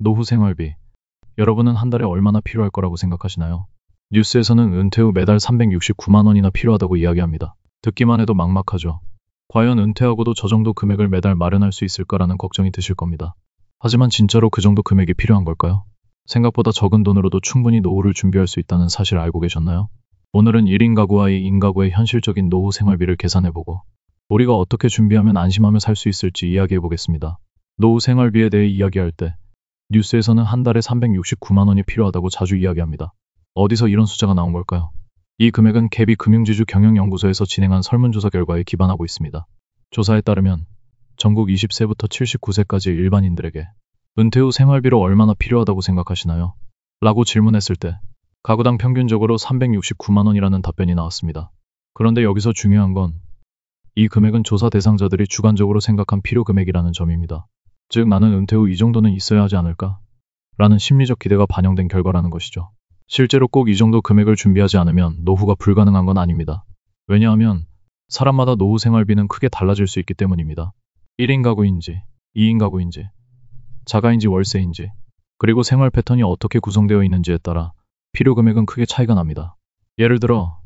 노후 생활비. 여러분은 한 달에 얼마나 필요할 거라고 생각하시나요? 뉴스에서는 은퇴 후 매달 369만 원이나 필요하다고 이야기합니다. 듣기만 해도 막막하죠. 과연 은퇴하고도 저 정도 금액을 매달 마련할 수 있을까라는 걱정이 드실 겁니다. 하지만 진짜로 그 정도 금액이 필요한 걸까요? 생각보다 적은 돈으로도 충분히 노후를 준비할 수 있다는 사실 알고 계셨나요? 오늘은 1인 가구와 2인 가구의 현실적인 노후 생활비를 계산해보고 우리가 어떻게 준비하면 안심하며 살 수 있을지 이야기해보겠습니다. 노후 생활비에 대해 이야기할 때 뉴스에서는 한 달에 369만 원이 필요하다고 자주 이야기합니다. 어디서 이런 숫자가 나온 걸까요? 이 금액은 KB 금융지주 경영연구소에서 진행한 설문조사 결과에 기반하고 있습니다. 조사에 따르면 전국 20세부터 79세까지 일반인들에게 은퇴 후 생활비로 얼마나 필요하다고 생각하시나요? 라고 질문했을 때 가구당 평균적으로 369만 원이라는 답변이 나왔습니다. 그런데 여기서 중요한 건 이 금액은 조사 대상자들이 주관적으로 생각한 필요 금액이라는 점입니다. 즉 나는 은퇴 후 이 정도는 있어야 하지 않을까? 라는 심리적 기대가 반영된 결과라는 것이죠. 실제로 꼭 이 정도 금액을 준비하지 않으면 노후가 불가능한 건 아닙니다. 왜냐하면 사람마다 노후 생활비는 크게 달라질 수 있기 때문입니다. 1인 가구인지, 2인 가구인지, 자가인지 월세인지, 그리고 생활 패턴이 어떻게 구성되어 있는지에 따라 필요 금액은 크게 차이가 납니다. 예를 들어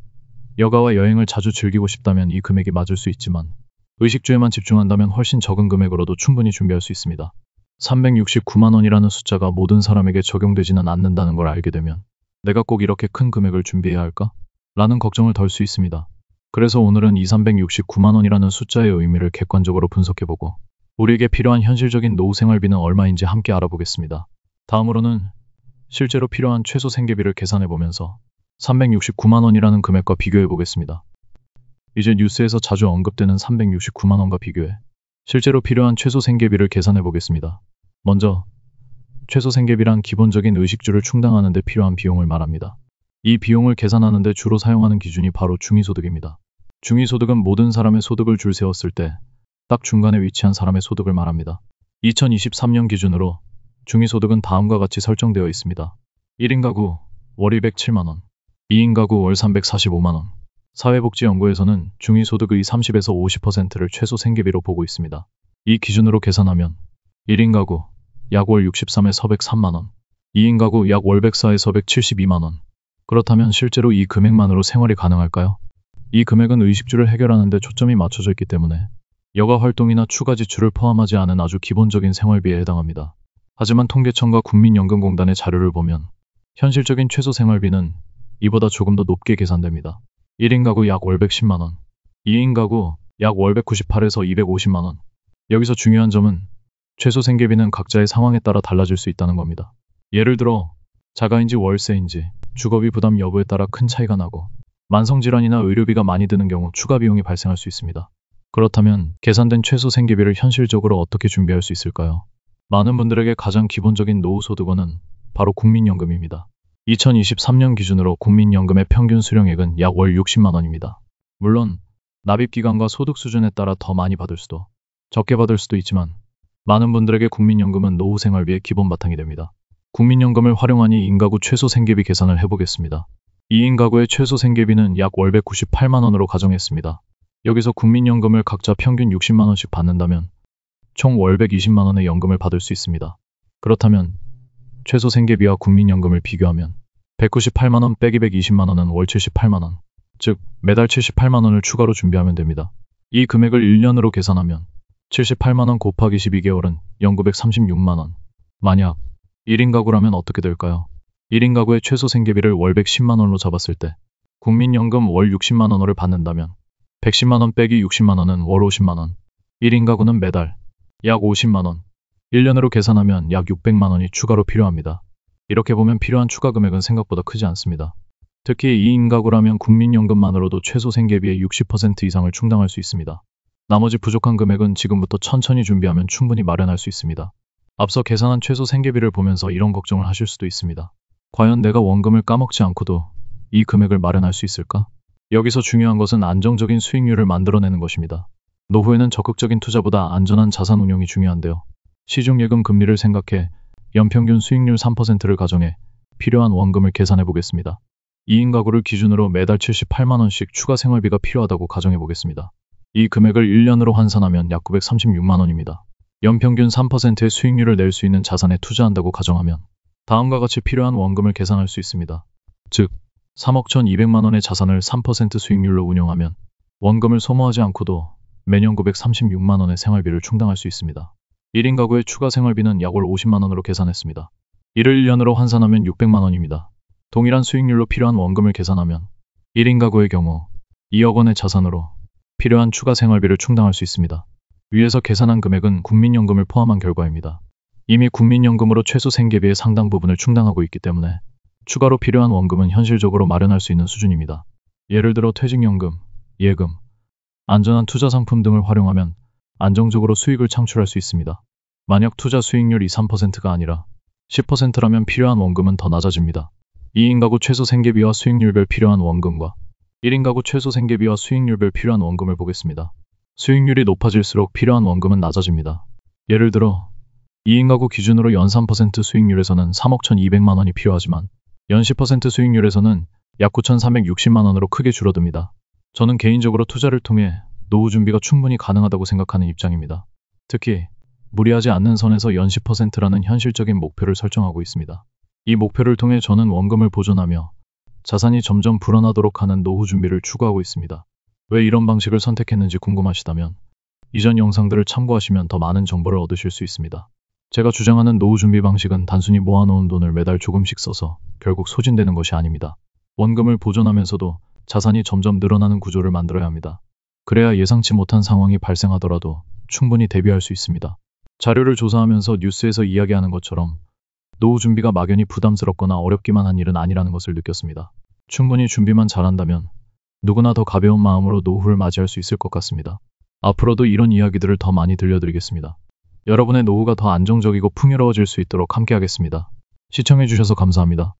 여가와 여행을 자주 즐기고 싶다면 이 금액이 맞을 수 있지만 의식주에만 집중한다면 훨씬 적은 금액으로도 충분히 준비할 수 있습니다. 369만 원이라는 숫자가 모든 사람에게 적용되지는 않는다는 걸 알게 되면 내가 꼭 이렇게 큰 금액을 준비해야 할까? 라는 걱정을 덜 수 있습니다. 그래서 오늘은 이 369만 원이라는 숫자의 의미를 객관적으로 분석해보고 우리에게 필요한 현실적인 노후 생활비는 얼마인지 함께 알아보겠습니다. 다음으로는 실제로 필요한 최소 생계비를 계산해보면서 369만 원이라는 금액과 비교해보겠습니다. 이제 뉴스에서 자주 언급되는 369만 원과 비교해 실제로 필요한 최소 생계비를 계산해보겠습니다. 먼저 최소 생계비란 기본적인 의식주를 충당하는 데 필요한 비용을 말합니다. 이 비용을 계산하는 데 주로 사용하는 기준이 바로 중위소득입니다. 중위소득은 모든 사람의 소득을 줄 세웠을 때 딱 중간에 위치한 사람의 소득을 말합니다. 2023년 기준으로 중위소득은 다음과 같이 설정되어 있습니다. 1인 가구 월 207만 원, 2인 가구 월 345만 원. 사회복지연구에서는 중위소득의 30에서 50%를 최소 생계비로 보고 있습니다. 이 기준으로 계산하면 1인 가구 약 월 63에서 103만 원, 2인 가구 약 월 104에서 172만 원. 그렇다면 실제로 이 금액만으로 생활이 가능할까요? 이 금액은 의식주를 해결하는 데 초점이 맞춰져 있기 때문에 여가 활동이나 추가 지출을 포함하지 않은 아주 기본적인 생활비에 해당합니다. 하지만 통계청과 국민연금공단의 자료를 보면 현실적인 최소 생활비는 이보다 조금 더 높게 계산됩니다. 1인 가구 약 월 110만 원, 2인 가구 약 월 198에서 250만 원. 여기서 중요한 점은 최소 생계비는 각자의 상황에 따라 달라질 수 있다는 겁니다. 예를 들어 자가인지 월세인지 주거비 부담 여부에 따라 큰 차이가 나고 만성질환이나 의료비가 많이 드는 경우 추가 비용이 발생할 수 있습니다. 그렇다면 계산된 최소 생계비를 현실적으로 어떻게 준비할 수 있을까요? 많은 분들에게 가장 기본적인 노후 소득원은 바로 국민연금입니다. 2023년 기준으로 국민연금의 평균 수령액은 약 월 60만 원입니다. 물론 납입기간과 소득 수준에 따라 더 많이 받을 수도 적게 받을 수도 있지만 많은 분들에게 국민연금은 노후 생활비의 기본 바탕이 됩니다. 국민연금을 활용하니 인가구 최소 생계비 계산을 해보겠습니다. 2인 가구의 최소 생계비는 약 월 198만 원으로 가정했습니다. 여기서 국민연금을 각자 평균 60만 원씩 받는다면 총 월 120만 원의 연금을 받을 수 있습니다. 그렇다면 최소 생계비와 국민연금을 비교하면 198만 원 빼기 120만 원은 월 78만 원, 즉 매달 78만 원을 추가로 준비하면 됩니다. 이 금액을 1년으로 계산하면 78만 원 곱하기 12개월은 연 936만 원. 만약 1인 가구라면 어떻게 될까요? 1인 가구의 최소 생계비를 월 110만 원으로 잡았을 때 국민연금 월 60만 원을 받는다면 110만 원 빼기 60만 원은 월 50만 원. 1인 가구는 매달 약 50만 원. 1년으로 계산하면 약 600만 원이 추가로 필요합니다. 이렇게 보면 필요한 추가 금액은 생각보다 크지 않습니다. 특히 2인 가구라면 국민연금만으로도 최소 생계비의 60% 이상을 충당할 수 있습니다. 나머지 부족한 금액은 지금부터 천천히 준비하면 충분히 마련할 수 있습니다. 앞서 계산한 최소 생계비를 보면서 이런 걱정을 하실 수도 있습니다. 과연 내가 원금을 까먹지 않고도 이 금액을 마련할 수 있을까? 여기서 중요한 것은 안정적인 수익률을 만들어내는 것입니다. 노후에는 적극적인 투자보다 안전한 자산 운용이 중요한데요. 시중예금 금리를 생각해 연평균 수익률 3%를 가정해 필요한 원금을 계산해 보겠습니다. 2인 가구를 기준으로 매달 78만 원씩 추가 생활비가 필요하다고 가정해 보겠습니다. 이 금액을 1년으로 환산하면 약 936만 원입니다. 연평균 3%의 수익률을 낼 수 있는 자산에 투자한다고 가정하면 다음과 같이 필요한 원금을 계산할 수 있습니다. 즉, 3억 1,200만 원의 자산을 3% 수익률로 운영하면 원금을 소모하지 않고도 매년 936만 원의 생활비를 충당할 수 있습니다. 1인 가구의 추가 생활비는 약 월 50만 원으로 계산했습니다. 이를 1년으로 환산하면 600만 원입니다. 동일한 수익률로 필요한 원금을 계산하면 1인 가구의 경우 2억 원의 자산으로 필요한 추가 생활비를 충당할 수 있습니다. 위에서 계산한 금액은 국민연금을 포함한 결과입니다. 이미 국민연금으로 최소 생계비의 상당 부분을 충당하고 있기 때문에 추가로 필요한 원금은 현실적으로 마련할 수 있는 수준입니다. 예를 들어 퇴직연금, 예금, 안전한 투자 상품 등을 활용하면 안정적으로 수익을 창출할 수 있습니다. 만약 투자 수익률이 3%가 아니라 10%라면 필요한 원금은 더 낮아집니다. 2인 가구 최소 생계비와 수익률별 필요한 원금과 1인 가구 최소 생계비와 수익률별 필요한 원금을 보겠습니다. 수익률이 높아질수록 필요한 원금은 낮아집니다. 예를 들어 2인 가구 기준으로 연 3% 수익률에서는 3억 1,200만 원이 필요하지만 연 10% 수익률에서는 약 9,360만 원으로 크게 줄어듭니다. 저는 개인적으로 투자를 통해 노후 준비가 충분히 가능하다고 생각하는 입장입니다. 특히 무리하지 않는 선에서 연 10%라는 현실적인 목표를 설정하고 있습니다. 이 목표를 통해 저는 원금을 보존하며 자산이 점점 불어나도록 하는 노후 준비를 추구하고 있습니다. 왜 이런 방식을 선택했는지 궁금하시다면 이전 영상들을 참고하시면 더 많은 정보를 얻으실 수 있습니다. 제가 주장하는 노후 준비 방식은 단순히 모아놓은 돈을 매달 조금씩 써서 결국 소진되는 것이 아닙니다. 원금을 보존하면서도 자산이 점점 늘어나는 구조를 만들어야 합니다. 그래야 예상치 못한 상황이 발생하더라도 충분히 대비할 수 있습니다. 자료를 조사하면서 뉴스에서 이야기하는 것처럼 노후 준비가 막연히 부담스럽거나 어렵기만 한 일은 아니라는 것을 느꼈습니다. 충분히 준비만 잘한다면 누구나 더 가벼운 마음으로 노후를 맞이할 수 있을 것 같습니다. 앞으로도 이런 이야기들을 더 많이 들려드리겠습니다. 여러분의 노후가 더 안정적이고 풍요로워질 수 있도록 함께하겠습니다. 시청해주셔서 감사합니다.